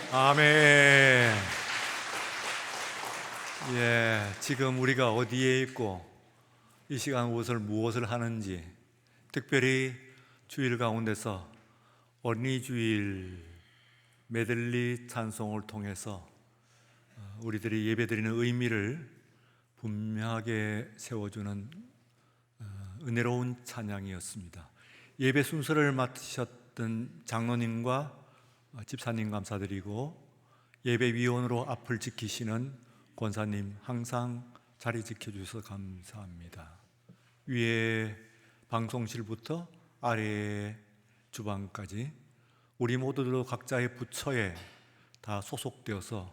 아멘. 지금 우리가 어디에 있고 이 시간 무엇을 하는지, 특별히 주일 가운데서 어린이 주일 메들리 찬송을 통해서 우리들이 예배드리는 의미를 분명하게 세워주는 은혜로운 찬양이었습니다. 예배 순서를 맡으셨던 장로님과 집사님 감사드리고, 예배위원으로 앞을 지키시는 권사님 항상 자리 지켜주셔서 감사합니다. 위에 방송실부터 아래에 주방까지 우리 모두도 각자의 부처에 다 소속되어서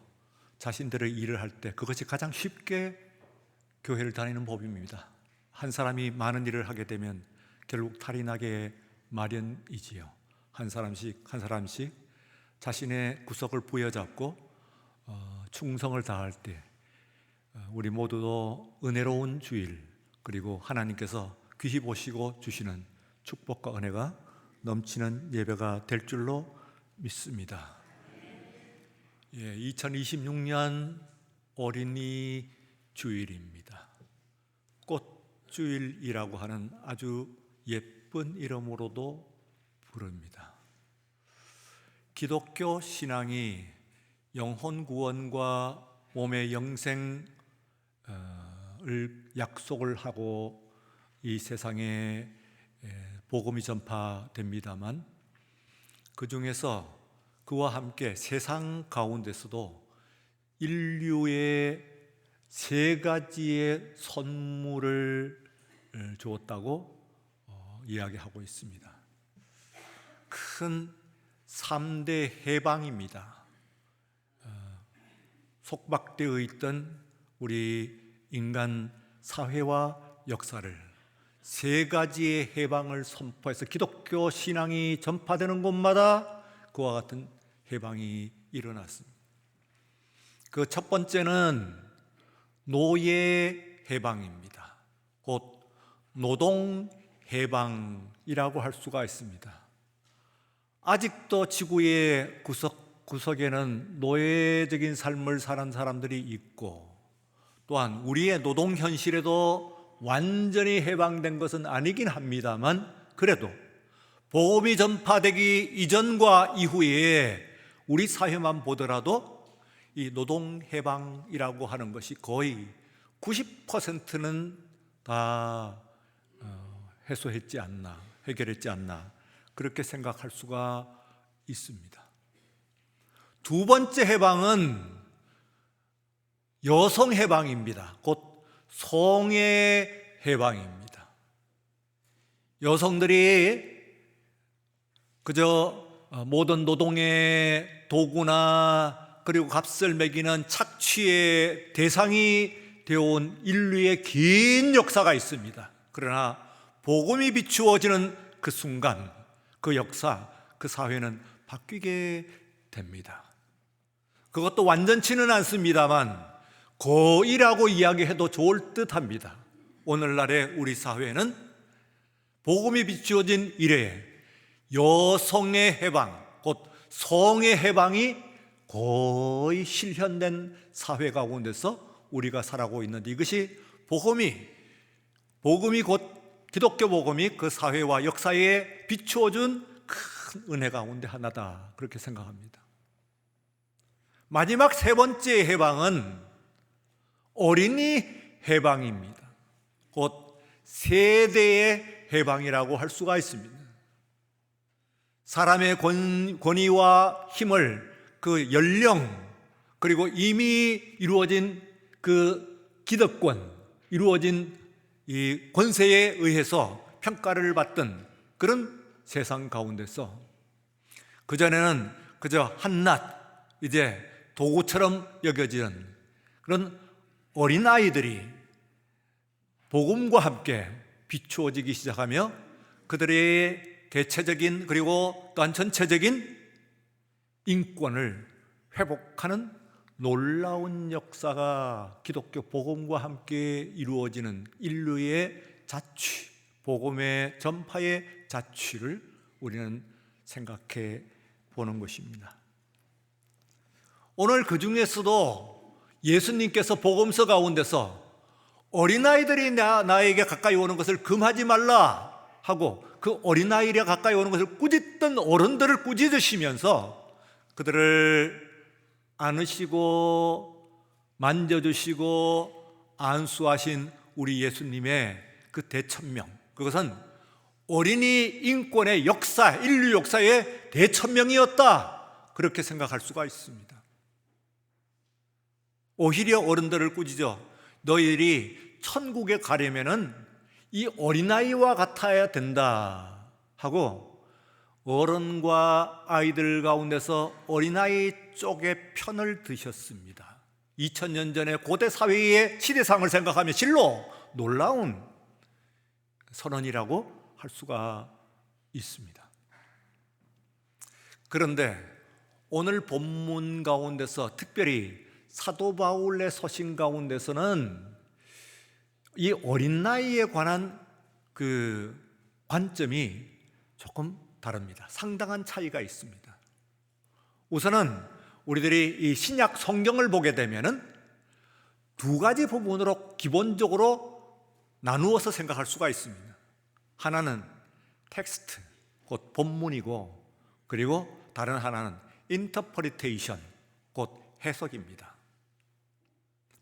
자신들의 일을 할 때 그것이 가장 쉽게 교회를 다니는 법입니다. 한 사람이 많은 일을 하게 되면 결국 탈이 나게 마련이지요. 한 사람씩 자신의 구석을 부여잡고 충성을 다할 때 우리 모두도 은혜로운 주일, 그리고 하나님께서 귀히 보시고 주시는 축복과 은혜가 넘치는 예배가 될 줄로 믿습니다. 2026년 어린이 주일입니다. 꽃주일이라고 하는 아주 예쁜 이름으로도 부릅니다. 기독교 신앙이 영혼 구원과 몸의 영생을 약속을 하고 이 세상에 복음이 전파됩니다만, 그 중에서 그와 함께 세상 가운데서도 인류의 세 가지의 선물을 주었다고 이야기하고 있습니다. 큰 3대 해방입니다. 속박되어 있던 우리 인간 사회와 역사를 세 가지의 해방을 선포해서 기독교 신앙이 전파되는 곳마다 그와 같은 해방이 일어났습니다. 그 첫 번째는 노예 해방입니다. 곧 노동 해방이라고 할 수가 있습니다. 아직도 지구의 구석에는 노예적인 삶을 사는 사람들이 있고, 또한 우리의 노동 현실에도 완전히 해방된 것은 아니긴 합니다만, 그래도 복음이 전파되기 이전과 이후에 우리 사회만 보더라도 이 노동 해방이라고 하는 것이 거의 90%는 다 해결했지 않나 그렇게 생각할 수가 있습니다. 두 번째 해방은 여성 해방입니다. 곧 성의 해방입니다. 여성들이 그저 모든 노동의 도구나 그리고 값을 매기는 착취의 대상이 되어온 인류의 긴 역사가 있습니다. 그러나 복음이 비추어지는 그 순간, 그 역사, 그 사회는 바뀌게 됩니다. 그것도 완전치는 않습니다만 거의라고 이야기해도 좋을 듯합니다. 오늘날의 우리 사회는 복음이 비추어진 이래에 여성의 해방, 곧 성의 해방이 거의 실현된 사회 가운데서 우리가 살아가고 있는데, 이것이 복음이 곧 기독교 복음이 그 사회와 역사에 비추어준 큰 은혜 가운데 하나다, 그렇게 생각합니다. 마지막 세 번째 해방은 어린이 해방입니다. 곧 세대의 해방이라고 할 수가 있습니다. 사람의 권위와 힘을, 그 연령, 그리고 이미 이루어진 그 기득권, 이루어진 이 권세에 의해서 평가를 받던 그런 세상 가운데서 그전에는 그저 한낱 이제 도구처럼 여겨지는 그런 어린아이들이 복음과 함께 비추어지기 시작하며 그들의 개체적인 그리고 또한 전체적인 인권을 회복하는 놀라운 역사가 기독교 복음과 함께 이루어지는 인류의 자취, 복음의 전파의 자취를 우리는 생각해 보는 것입니다. 오늘 그 중에서도 예수님께서 복음서 가운데서 어린아이들이 나에게 가까이 오는 것을 금하지 말라 하고 그 어린아이들이 가까이 오는 것을 꾸짖던 어른들을 꾸짖으시면서 그들을 안으시고 만져주시고 안수하신 우리 예수님의 그 대천명, 그것은 어린이 인권의 역사, 인류 역사의 대천명이었다, 그렇게 생각할 수가 있습니다. 오히려 어른들을 꾸짖어 너희들이 천국에 가려면은 이 어린아이와 같아야 된다 하고 어른과 아이들 가운데서 어린아이 쪽의 편을 드셨습니다. 2000년 전에 고대 사회의 시대상을 생각하면 실로 놀라운 선언이라고 할 수가 있습니다. 그런데 오늘 본문 가운데서 특별히 사도 바울의 서신 가운데서는 이 어린 나이에 관한 그 관점이 조금 다릅니다. 상당한 차이가 있습니다. 우선은 우리들이 이 신약 성경을 보게 되면은 두 가지 부분으로 기본적으로 나누어서 생각할 수가 있습니다. 하나는 텍스트, 곧 본문이고, 그리고 다른 하나는 인터프리테이션, 곧 해석입니다.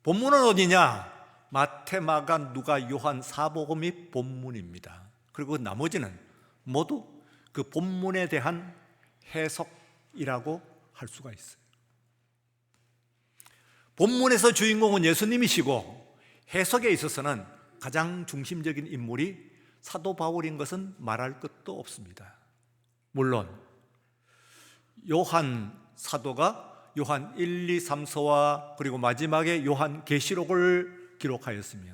본문은 어디냐? 마태, 마가, 누가, 요한, 사복음이 본문입니다. 그리고 나머지는 모두 그 본문에 대한 해석이라고 할 수가 있어요. 본문에서 주인공은 예수님이시고 해석에 있어서는 가장 중심적인 인물이 사도 바울인 것은 말할 것도 없습니다. 물론 요한 사도가 요한 1, 2, 3서와 그리고 마지막에 요한 계시록을 기록하였으며,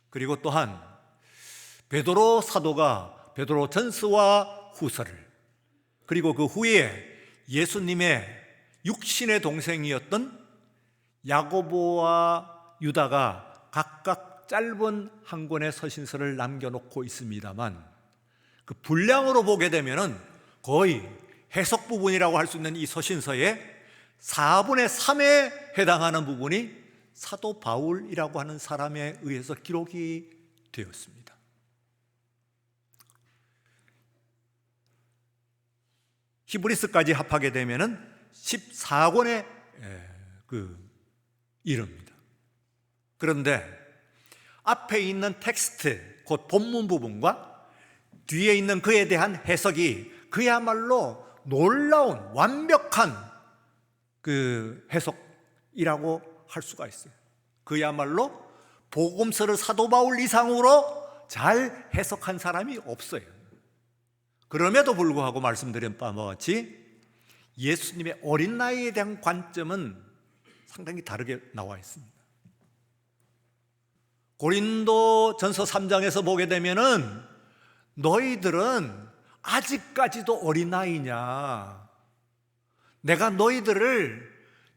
그리고 또한 베드로 사도가 베드로 전서와 후서를, 그리고 그 후에 예수님의 육신의 동생이었던 야고보와 유다가 각각 짧은 한 권의 서신서를 남겨놓고 있습니다만, 그 분량으로 보게 되면은 거의 해석 부분이라고 할 수 있는 이 서신서의 4분의 3에 해당하는 부분이 사도 바울이라고 하는 사람에 의해서 기록이 되었습니다. 히브리서까지 합하게 되면은 14권에 이릅니다. 그런데 앞에 있는 텍스트, 곧 본문 부분과 뒤에 있는 그에 대한 해석이 그야말로 놀라운 완벽한 그 해석이라고 할 수가 있어요. 그야말로 복음서를 사도 바울 이상으로 잘 해석한 사람이 없어요. 그럼에도 불구하고 말씀드린 바와 같이 예수님의 어린 나이에 대한 관점은 상당히 다르게 나와 있습니다. 고린도 전서 3장에서 보게 되면은 너희들은 아직까지도 어린아이냐, 내가 너희들을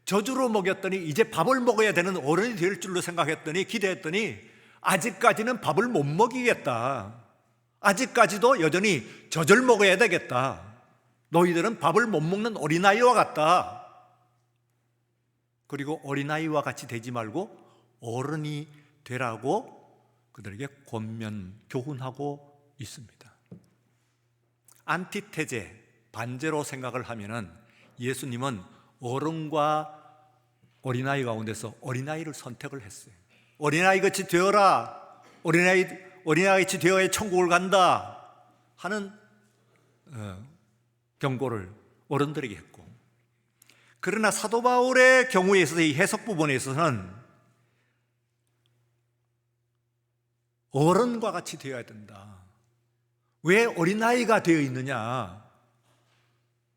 저주로 먹였더니 이제 밥을 먹어야 되는 어른이 될 줄로 생각했더니, 기대했더니 아직까지는 밥을 못 먹이겠다, 아직까지도 여전히 젖을 먹어야 되겠다, 너희들은 밥을 못 먹는 어린아이와 같다, 그리고 어린아이와 같이 되지 말고 어른이 되라고 그들에게 권면, 교훈하고 있습니다. 안티테제, 반대로 생각을 하면은 예수님은 어른과 어린아이 가운데서 어린아이를 선택을 했어요. 어린아이같이 되어라, 어린아이같이 되어야 천국을 간다 하는 경고를 어른들에게 했고, 그러나 사도 바울의 경우에 있어서 이 해석 부분에 있어서는 어른과 같이 되어야 된다. 왜 어린아이가 되어 있느냐,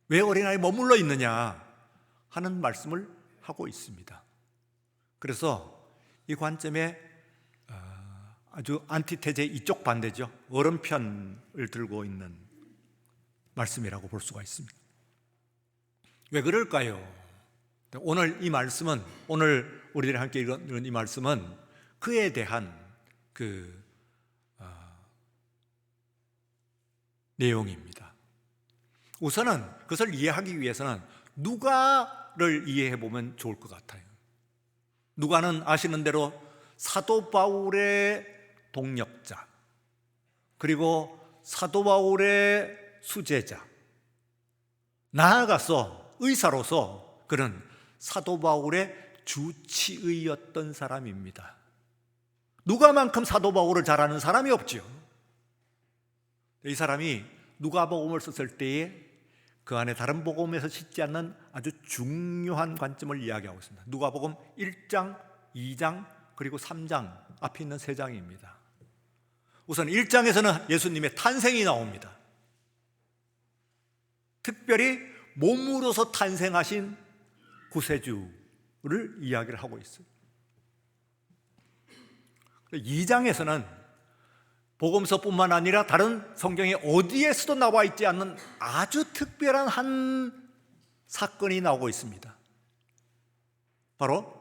왜 어린아이 머물러 있느냐 하는 말씀을 하고 있습니다. 그래서 이 관점에 아주 안티테제 이쪽 반대죠. 어른 편을 들고 있는 말씀이라고 볼 수가 있습니다. 왜 그럴까요? 오늘 이 말씀은, 오늘 우리들이 함께 읽은 이 말씀은 그에 대한 내용입니다. 우선은 그것을 이해하기 위해서는 누가 누가를 이해해 보면 좋을 것 같아요. 누가는 아시는 대로 사도 바울의 동역자, 그리고 사도 바울의 수제자, 나아가서 의사로서 그는 사도 바울의 주치의였던 사람입니다. 누가만큼 사도 바울을 잘 아는 사람이 없죠. 이 사람이 누가복음을 썼을 때에 그 안에 다른 복음에서 싣지 않는 아주 중요한 관점을 이야기하고 있습니다. 누가복음 1장, 2장, 그리고 3장 앞에 있는 3장입니다. 우선 1장에서는 예수님의 탄생이 나옵니다. 특별히 몸으로서 탄생하신 구세주를 이야기를 하고 있어요. 2장에서는 복음서뿐만 아니라 다른 성경에 어디에서도 나와 있지 않는 아주 특별한 한 사건이 나오고 있습니다. 바로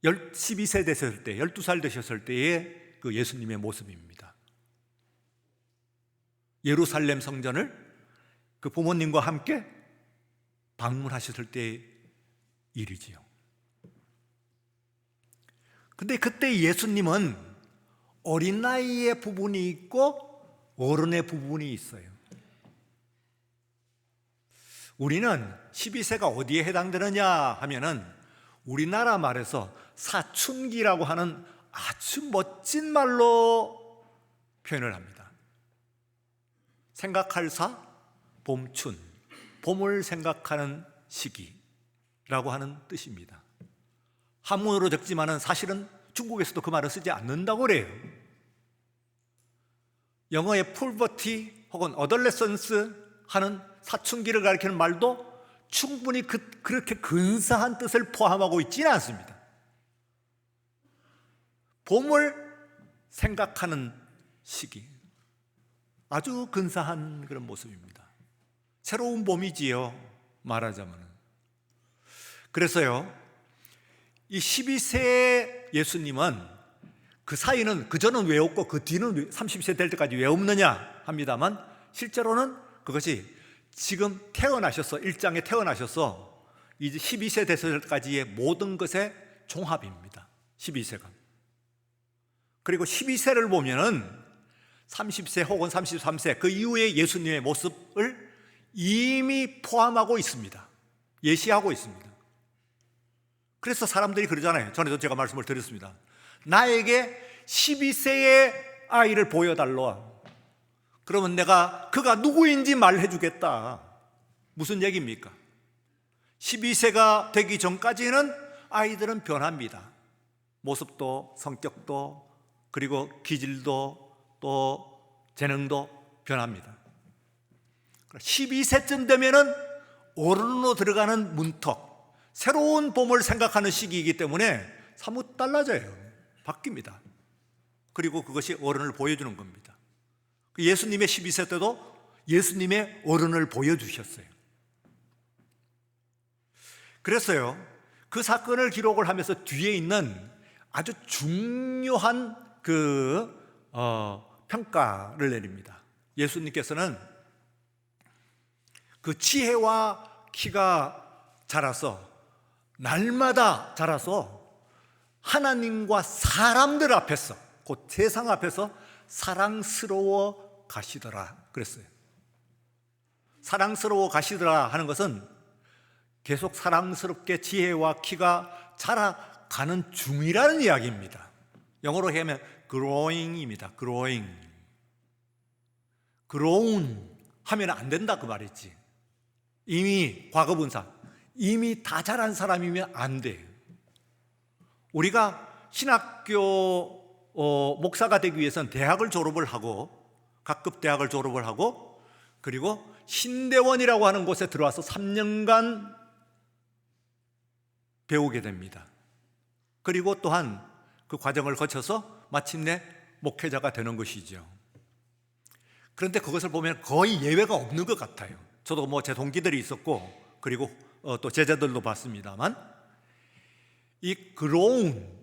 12세 되셨을 때, 12살 되셨을 때의 그 예수님의 모습입니다. 예루살렘 성전을 그 부모님과 함께 방문하셨을 때의 일이지요. 근데 그때 예수님은 어린 나이의 부분이 있고 어른의 부분이 있어요. 우리는 12세가 어디에 해당되느냐 하면은 우리나라 말에서 사춘기라고 하는 아주 멋진 말로 표현을 합니다. 생각할 사, 봄춘, 봄을 생각하는 시기라고 하는 뜻입니다. 한문으로 적지만은 사실은 중국에서도 그 말을 쓰지 않는다고 그래요. 영어의 puberty 혹은 adolescence 하는 사춘기를 가리키는 말도 충분히 그렇게 근사한 뜻을 포함하고 있지는 않습니다. 봄을 생각하는 시기, 아주 근사한 그런 모습입니다. 새로운 봄이지요, 말하자면. 그래서요, 이 12세의 예수님은 그 사이는 그전은 외웠고 그 뒤는 30세 될 때까지 외웠느냐 합니다만, 실제로는 그것이 지금 태어나셔서 1장에 태어나셔서 이제 12세 됐을 때까지의 모든 것의 종합입니다. 12세가. 그리고 12세를 보면은 30세 혹은 33세 그 이후의 예수님의 모습을 이미 포함하고 있습니다. 예시하고 있습니다. 그래서 사람들이 그러잖아요. 전에도 제가 말씀을 드렸습니다. 나에게 12세의 아이를 보여달라. 그러면 내가 그가 누구인지 말해 주겠다. 무슨 얘기입니까? 12세가 되기 전까지는 아이들은 변합니다. 모습도 성격도 그리고 기질도 또 재능도 변합니다. 12세쯤 되면은 어른으로 들어가는 문턱, 새로운 봄을 생각하는 시기이기 때문에 사뭇 달라져요. 바뀝니다. 그리고 그것이 어른을 보여주는 겁니다. 예수님의 12세 때도 예수님의 어른을 보여주셨어요. 그래서요, 그 사건을 기록을 하면서 뒤에 있는 아주 중요한 평가를 내립니다. 예수님께서는 그 지혜와 키가 자라서 날마다 자라서 하나님과 사람들 앞에서, 곧 세상 앞에서 사랑스러워 가시더라 그랬어요. 사랑스러워 가시더라 하는 것은 계속 사랑스럽게 지혜와 키가 자라가는 중이라는 이야기입니다. 영어로 하면 growing입니다. growing. grown 하면 안 된다 그 말이지. 이미 과거분사, 이미 다 자란 사람이면 안 돼요. 우리가 신학교 목사가 되기 위해서는 대학을 졸업을 하고, 각급 대학을 졸업을 하고, 그리고 신대원이라고 하는 곳에 들어와서 3년간 배우게 됩니다. 그리고 또한 그 과정을 거쳐서 마침내 목회자가 되는 것이죠. 그런데 그것을 보면 거의 예외가 없는 것 같아요. 저도 제 동기들이 있었고, 그리고 또 제자들도 봤습니다만, 이 그로운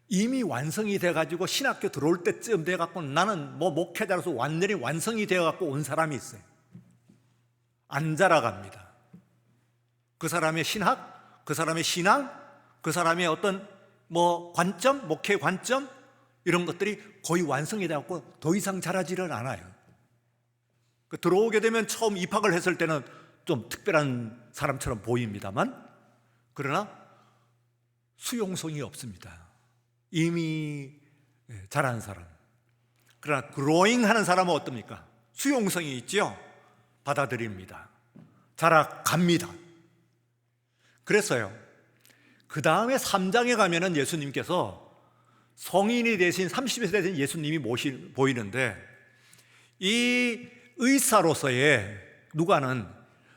이미 완성이 돼가지고 신학교 들어올 때쯤 돼갖고 나는 목회자로서 완전히 완성이 되어갖고 온 사람이 있어요. 안 자라갑니다. 그 사람의 신학, 그 사람의 신앙, 그 사람의 어떤 관점, 목회 관점 이런 것들이 거의 완성이 되었고 더 이상 자라지를 않아요. 들어오게 되면 처음 입학을 했을 때는 좀 특별한 사람처럼 보입니다만 그러나 수용성이 없습니다. 이미 자란 사람. 그러나 그로잉 하는 사람은 어떻습니까? 수용성이 있죠. 받아들입니다. 자라갑니다. 그래서요, 그 다음에 3장에 가면은 예수님께서 성인이 되신 30세 되신 예수님이 보이는데 이 의사로서의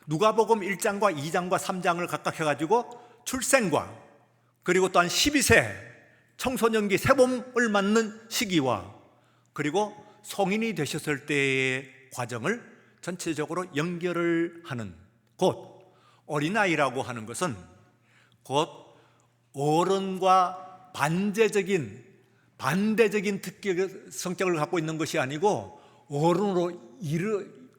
누가복음 1장과 2장과 3장을 각각 해가지고 출생과 그리고 또한 12세 청소년기 세봄을 맞는 시기와 그리고 성인이 되셨을 때의 과정을 전체적으로 연결을 하는 곧 어린아이라고 하는 것은 곧 어른과 반대적인 성격을 갖고 있는 것이 아니고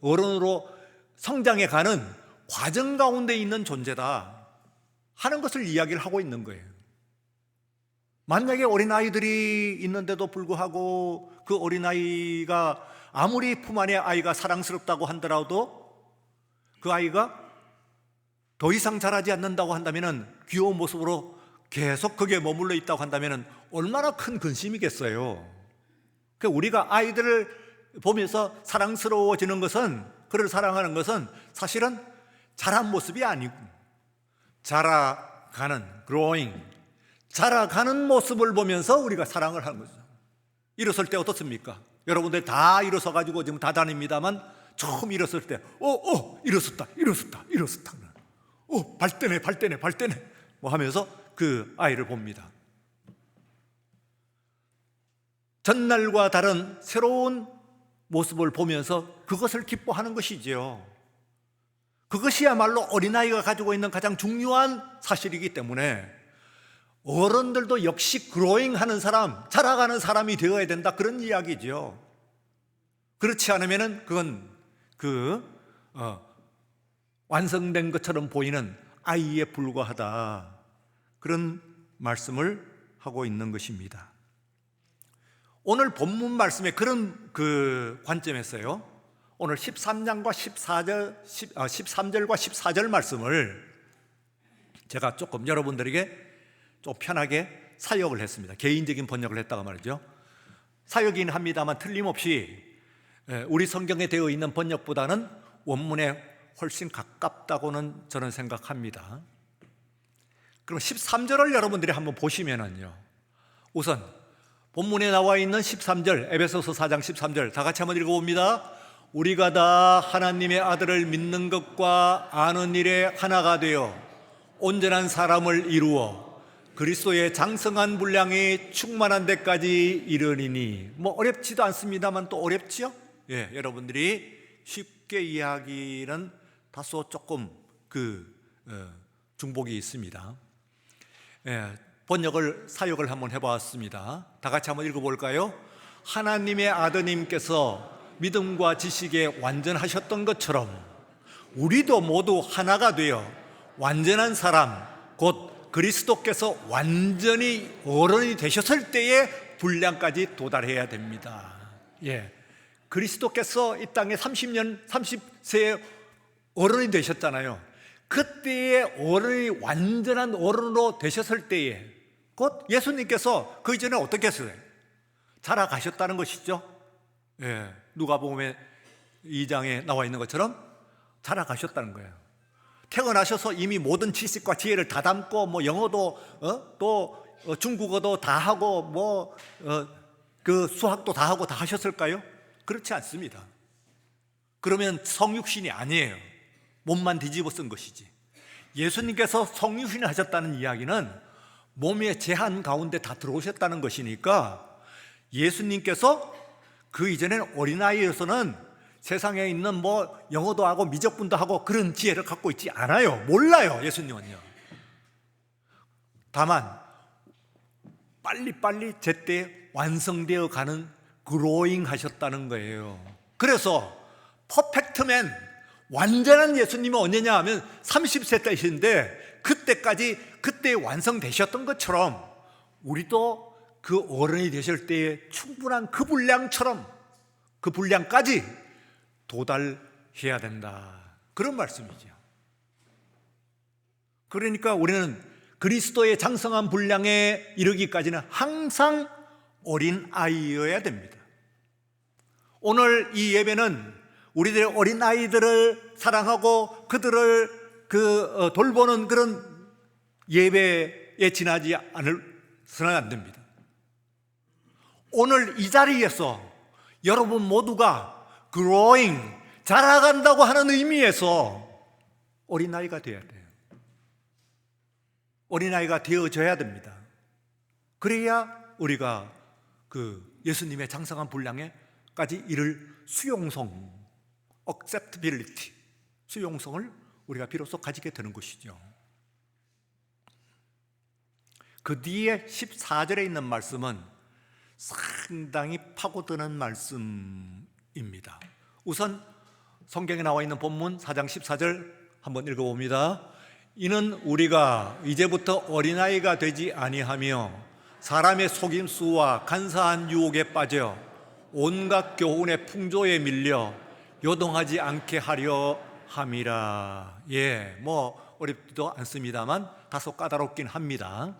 어른으로 성장해가는 과정 가운데 있는 존재다 하는 것을 이야기를 하고 있는 거예요. 만약에 어린아이들이 있는데도 불구하고 그 어린아이가 아무리 품 안의 아이가 사랑스럽다고 하더라도 그 아이가 더 이상 자라지 않는다고 한다면 귀여운 모습으로 계속 거기에 머물러 있다고 한다면 얼마나 큰 근심이겠어요. 우리가 아이들을 보면서 사랑스러워지는 것은 그를 사랑하는 것은 사실은 자란 모습이 아니고 자라가는 모습을 보면서 우리가 사랑을 하는 거죠. 일어설 때 어떻습니까? 여러분들 다 일어서 가지고 지금 다 다닙니다만 처음 일어설 때 일어섰다 발대네 하면서 그 아이를 봅니다. 전날과 다른 새로운 모습을 보면서 그것을 기뻐하는 것이지요. 그것이야말로 어린아이가 가지고 있는 가장 중요한 사실이기 때문에 어른들도 역시 그로잉하는 사람, 자라가는 사람이 되어야 된다 그런 이야기죠. 그렇지 않으면 그건 완성된 것처럼 보이는 아이에 불과하다 그런 말씀을 하고 있는 것입니다. 오늘 본문 말씀에 그런 관점에서요, 오늘 13절과 14절 말씀을 제가 조금 여러분들에게 좀 편하게 사역을 했습니다. 개인적인 번역을 했다가 말이죠. 사역이긴 합니다만 틀림없이 우리 성경에 되어 있는 번역보다는 원문에 훨씬 가깝다고는 저는 생각합니다. 그럼 13절을 여러분들이 한번 보시면은요, 우선 본문에 나와 있는 13절, 에베소서 4장 13절 다 같이 한번 읽어봅니다. 우리가 다 하나님의 아들을 믿는 것과 아는 일에 하나가 되어 온전한 사람을 이루어 그리스도의 장성한 분량이 충만한 데까지 이르리니. 어렵지도 않습니다만 또 어렵지요? 여러분들이 쉽게 이해하기는 다소 조금 중복이 있습니다. 사역을 한번 해보았습니다. 다 같이 한번 읽어볼까요? 하나님의 아드님께서 믿음과 지식에 완전하셨던 것처럼 우리도 모두 하나가 되어 완전한 사람 곧 그리스도께서 완전히 어른이 되셨을 때의 분량까지 도달해야 됩니다. 그리스도께서 이 땅에 30세의 어른이 되셨잖아요. 그때의 어른이 완전한 어른으로 되셨을 때에 곧 예수님께서 그 이전에 어떻게 했어요? 자라가셨다는 것이죠. 누가복음 2장에 나와 있는 것처럼 자라가셨다는 거예요. 태어나셔서 이미 모든 지식과 지혜를 다 담고 영어도 또 중국어도 다 하고 수학도 다 하고 다 하셨을까요? 그렇지 않습니다. 그러면 성육신이 아니에요. 몸만 뒤집어 쓴 것이지. 예수님께서 성육신을 하셨다는 이야기는 몸의 제한 가운데 다 들어오셨다는 것이니까 예수님께서 그 이전에는 어린아이로서는 세상에 있는 영어도 하고 미적분도 하고 그런 지혜를 갖고 있지 않아요. 몰라요, 예수님은요. 다만 빨리빨리 제때 완성되어 가는 그로잉 하셨다는 거예요. 그래서 퍼펙트맨, 완전한 예수님은 언제냐 하면 30세 때이신데 그때 완성되셨던 것처럼 우리도 그 어른이 되실 때에 충분한 그 분량까지 도달해야 된다, 그런 말씀이죠. 그러니까 우리는 그리스도의 장성한 분량에 이르기까지는 항상 어린아이여야 됩니다. 오늘 이 예배는 우리들의 어린아이들을 사랑하고 그들을 돌보는 그런 예배에 지나지 않을서는 안 됩니다. 오늘 이 자리에서 여러분 모두가 growing, 자라간다고 하는 의미에서 어린아이가 되어야 돼요. 어린아이가 되어져야 됩니다. 그래야 우리가 그 예수님의 장성한 분량에까지 이를 수용성, acceptability, 수용성을 우리가 비로소 가지게 되는 것이죠. 그 뒤에 14절에 있는 말씀은 상당히 파고드는 말씀입니다. 우선 성경에 나와 있는 본문 4장 14절 한번 읽어봅니다. 이는 우리가 이제부터 어린아이가 되지 아니하며 사람의 속임수와 간사한 유혹에 빠져 온갖 교훈의 풍조에 밀려 요동하지 않게 하려 함이라. 어렵지도 않습니다만 다소 까다롭긴 합니다.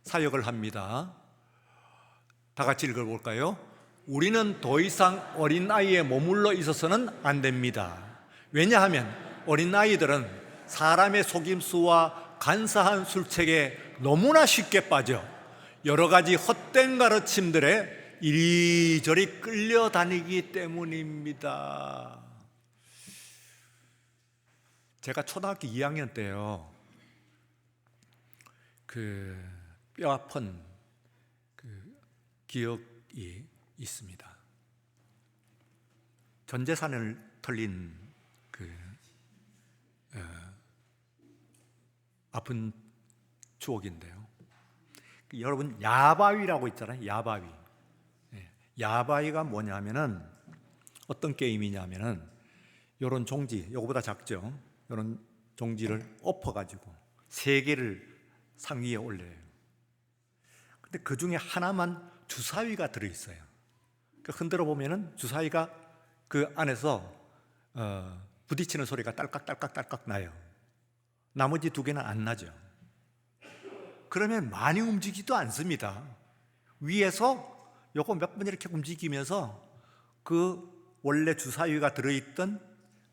사역을 합니다. 다 같이 읽어볼까요? 우리는 더 이상 어린아이에 머물러 있어서는 안 됩니다. 왜냐하면 어린아이들은 사람의 속임수와 간사한 술책에 너무나 쉽게 빠져 여러 가지 헛된 가르침들에 이리저리 끌려다니기 때문입니다. 제가 초등학교 2학년 때요, 뼈 아픈 기억이 있습니다. 전 재산을 털린 아픈 추억인데요. 여러분 야바위라고 있잖아요. 야바위. 야바위가 뭐냐면은 어떤 게임이냐면은 요런 종지, 요거보다 작죠. 요런 종지를 엎어가지고 3개를 상 위에 올려요. 근데 그 중에 하나만 주사위가 들어있어요. 흔들어 보면은 주사위가 그 안에서 부딪히는 소리가 딸깍딸깍딸깍 나요. 나머지 2개는 안 나죠. 그러면 많이 움직이지도 않습니다. 위에서 요거 몇 번 이렇게 움직이면서 그 원래 주사위가 들어있던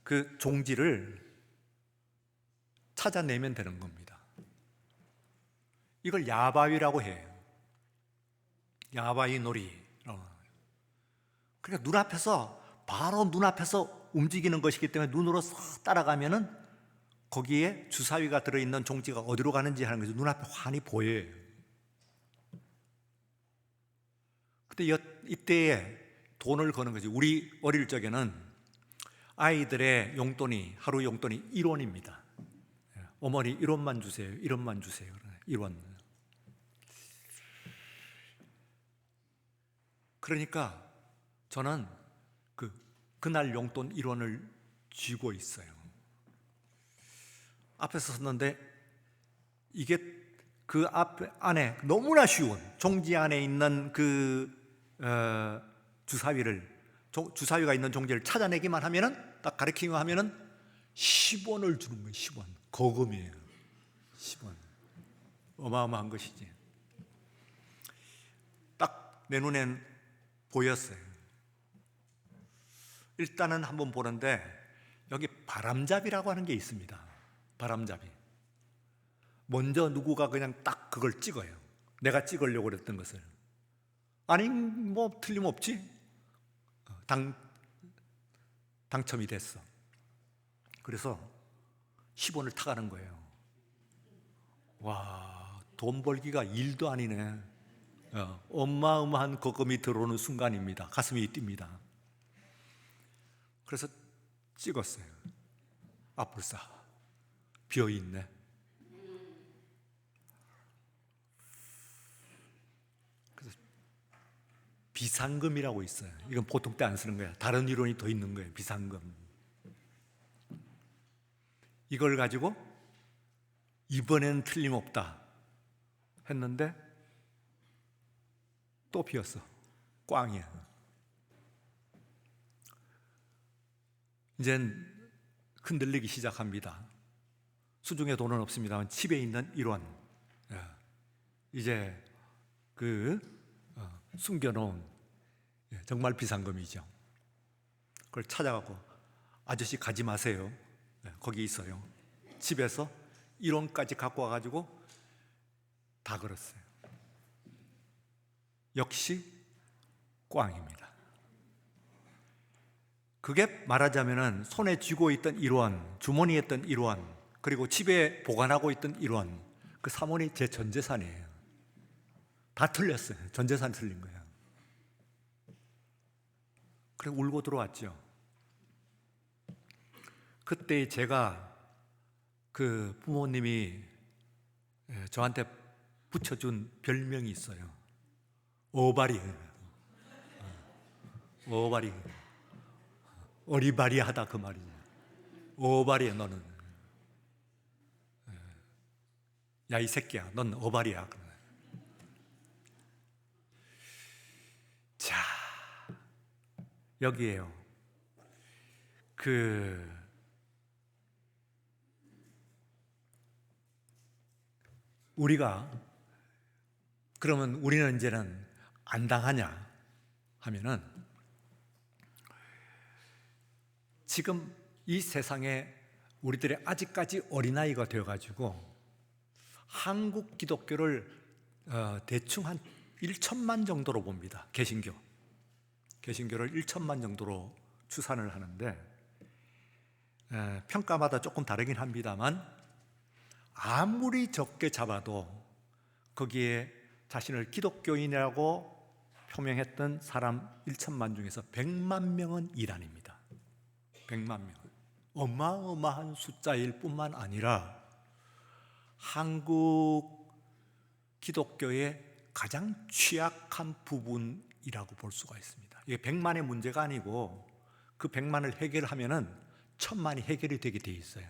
그 종지를 찾아내면 되는 겁니다. 이걸 야바위라고 해요. 야바위 놀이라고. 그러니까 바로 눈앞에서 움직이는 것이기 때문에 눈으로 싹 따라가면은 거기에 주사위가 들어있는 종지가 어디로 가는지 하는 것이 눈앞에 환히 보여요. 근데 이때에 돈을 거는 거지. 우리 어릴 적에는 아이들의 용돈이, 하루 용돈이 1원입니다. 어머니 1원만 주세요. 1원만 주세요. 1원. 그러니까 저는 그날 용돈 1원을 쥐고 있어요. 앞에서 섰는데 이게 그 안에 너무나 쉬운 종지 안에 있는 주사위가 있는 종지를 찾아내기만 하면은, 딱 가리키기만 하면은 10원을 주는 거예요. 10원. 거금이에요. 10원. 어마어마한 것이지. 딱 내 눈엔 보였어요. 일단은 한번 보는데 여기 바람잡이라고 하는 게 있습니다. 바람잡이. 먼저 누구가 그냥 딱 그걸 찍어요. 내가 찍으려고 그랬던 것을. 아니 뭐 틀림없지. 당첨이 됐어. 그래서 10원을 타가는 거예요. 와, 돈 벌기가 일도 아니네. 어마어마한 거금이 들어오는 순간입니다. 가슴이 뜁니다. 그래서 찍었어요. 불싸 비어있네. 그래서 비상금이라고 있어요. 이건 보통 때 안 쓰는 거야. 다른 이론이 더 있는 거예요. 비상금. 이걸 가지고 이번엔 틀림없다 했는데 또 비었어. 꽝이야. 이젠 흔들리기 시작합니다. 수중에 돈은 없습니다만 집에 있는 1원, 이제 숨겨놓은 정말 비상금이죠. 그걸 찾아가고 아저씨 가지 마세요. 거기 있어요. 집에서 1원까지 갖고 와가지고 다 걸었어요. 역시 꽝입니다. 그게 말하자면은 손에 쥐고 있던 1원, 주머니에 있던 1원, 그리고 집에 보관하고 있던 1원, 그 3원이 제 전 재산이에요. 다 틀렸어요. 전 재산이 틀린 거예요. 그래 울고 들어왔죠. 그때 제가 그 부모님이 저한테 붙여준 별명이 있어요. 어바리. 어바리. 어리바리하다 그 말이죠. 어바리야 너는. 야 이 새끼야 넌 어바리야. 자 여기에요. 우리가 그러면 우리는 이제는 안 당하냐 하면은 지금 이 세상에 우리들이 아직까지 어린아이가 되어가지고 한국 기독교를 대충 한 1천만 정도로 봅니다. 개신교를 1천만 정도로 추산을 하는데 평가마다 조금 다르긴 합니다만 아무리 적게 잡아도 거기에 자신을 기독교인이라고 표명했던 사람 1천만 중에서 100만 명은 이단입니다. 100만 명. 어마어마한 숫자일 뿐만 아니라 한국 기독교의 가장 취약한 부분이라고 볼 수가 있습니다. 이게 100만의 문제가 아니고 그 100만을 해결하면은 1000만이 해결이 되게 돼 있어요.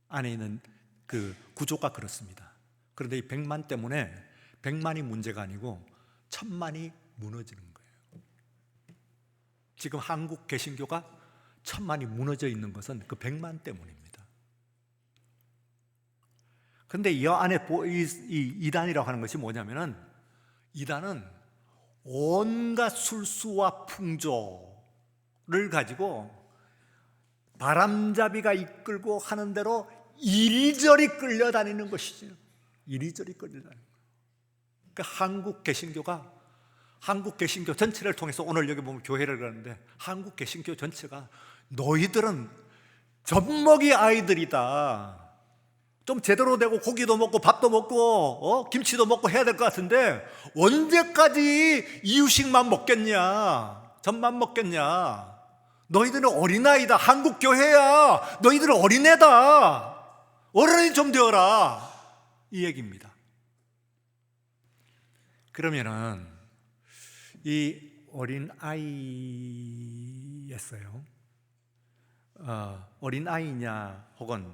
안에 있는 그 구조가 그렇습니다. 그런데 이 100만 때문에 100만이 문제가 아니고 1000만이 무너지는 거예요. 지금 한국 개신교가 1000만이 무너져 있는 것은 그 100만 때문입니다. 그런데 이 안에 이 이단이라고 하는 것이 뭐냐면은 이단은 온갖 술수와 풍조를 가지고 바람잡이가 이끌고 하는 대로 이리저리 끌려다니는 것이죠. 이리저리 끌려다니는 거예요. 그러니까 한국 개신교 전체를 통해서 오늘 여기 보면 교회를 가는데 한국 개신교 전체가 너희들은 젖먹이 아이들이다. 좀 제대로 되고 고기도 먹고 밥도 먹고 김치도 먹고 해야 될 것 같은데 언제까지 이유식만 먹겠냐? 젖만 먹겠냐? 너희들은 어린아이다. 한국 교회야. 너희들은 어린애다. 어른이 좀 되어라. 이 얘기입니다. 그러면은 이 어린아이였어요. 어린아이냐 혹은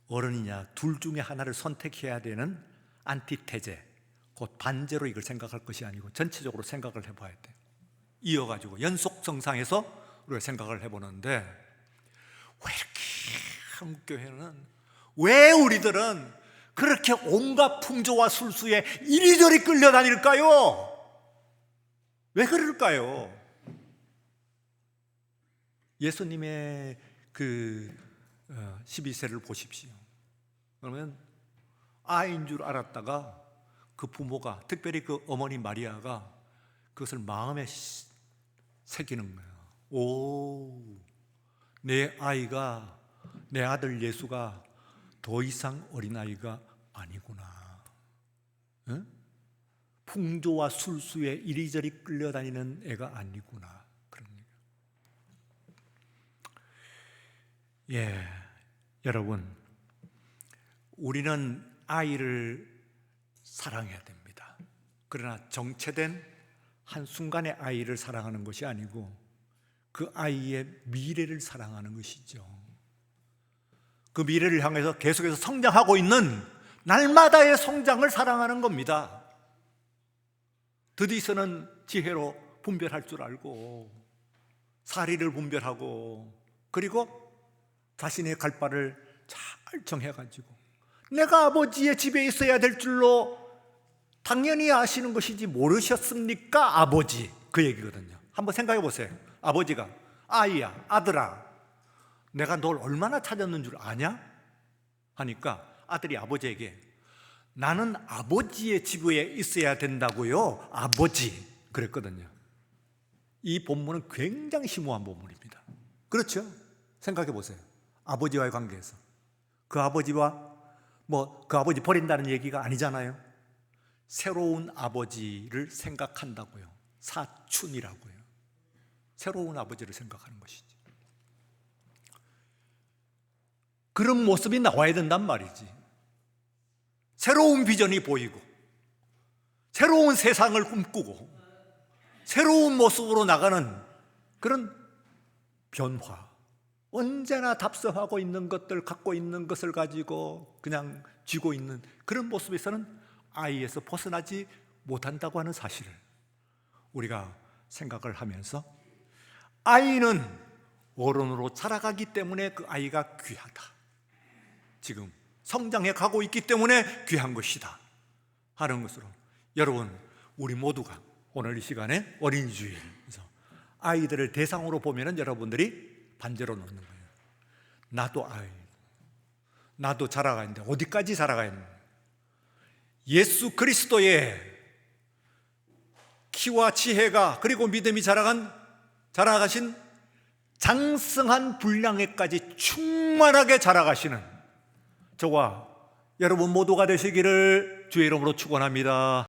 어른이냐 둘 중에 하나를 선택해야 되는 안티테제, 곧 반제로 이걸 생각할 것이 아니고 전체적으로 생각을 해봐야 돼요. 이어가지고 연속성상에서 우리가 생각을 해보는데 왜 이렇게 한국교회는 왜 우리들은 그렇게 온갖 풍조와 술수에 이리저리 끌려다닐까요? 왜 그럴까요? 예수님의 그 12세를 보십시오. 그러면 아이인 줄 알았다가 그 부모가, 특별히 그 어머니 마리아가 그것을 마음에 새기는 거예요. 오, 내 아이가, 내 아들 예수가 더 이상 어린아이가 아니구나. 응? 풍조와 술수에 이리저리 끌려다니는 애가 아니구나. 그런 얘기예요. 예, 여러분, 우리는 아이를 사랑해야 됩니다. 그러나 정체된 한순간의 아이를 사랑하는 것이 아니고 그 아이의 미래를 사랑하는 것이죠. 그 미래를 향해서 계속해서 성장하고 있는 날마다의 성장을 사랑하는 겁니다. 드디어는 지혜로 분별할 줄 알고 사리를 분별하고 그리고 자신의 갈 바를 잘 정해가지고 내가 아버지의 집에 있어야 될 줄로 당연히 아시는 것이지 모르셨습니까? 아버지, 그 얘기거든요. 한번 생각해 보세요. 아버지가 아이야, 아들아, 내가 널 얼마나 찾았는 줄 아냐? 하니까 아들이 아버지에게 나는 아버지의 집에 있어야 된다고요, 아버지, 그랬거든요. 이 본문은 굉장히 심오한 본문입니다. 그렇죠? 생각해 보세요. 아버지와의 관계에서 그 아버지와 그 아버지 버린다는 얘기가 아니잖아요. 새로운 아버지를 생각한다고요. 사춘이라고요. 새로운 아버지를 생각하는 것이지. 그런 모습이 나와야 된단 말이지. 새로운 비전이 보이고 새로운 세상을 꿈꾸고 새로운 모습으로 나가는 그런 변화. 언제나 답습하고 있는 것들, 갖고 있는 것을 가지고 그냥 쥐고 있는 그런 모습에서는 아이에서 벗어나지 못한다고 하는 사실을 우리가 생각을 하면서 아이는 어른으로 자라가기 때문에 그 아이가 귀하다. 지금 성장해 가고 있기 때문에 귀한 것이다 하는 것으로 여러분, 우리 모두가 오늘 이 시간에 어린이 주일에서 아이들을 대상으로 보면은 여러분들이 반대로 놓는 거예요. 나도 아이, 나도 자라가야 하는데 어디까지 자라가야 하는가? 예수 그리스도의 키와 지혜가 그리고 믿음이 자라가신 장성한 분량에까지 충만하게 자라가시는 저와 여러분 모두가 되시기를 주의 이름으로 축원합니다.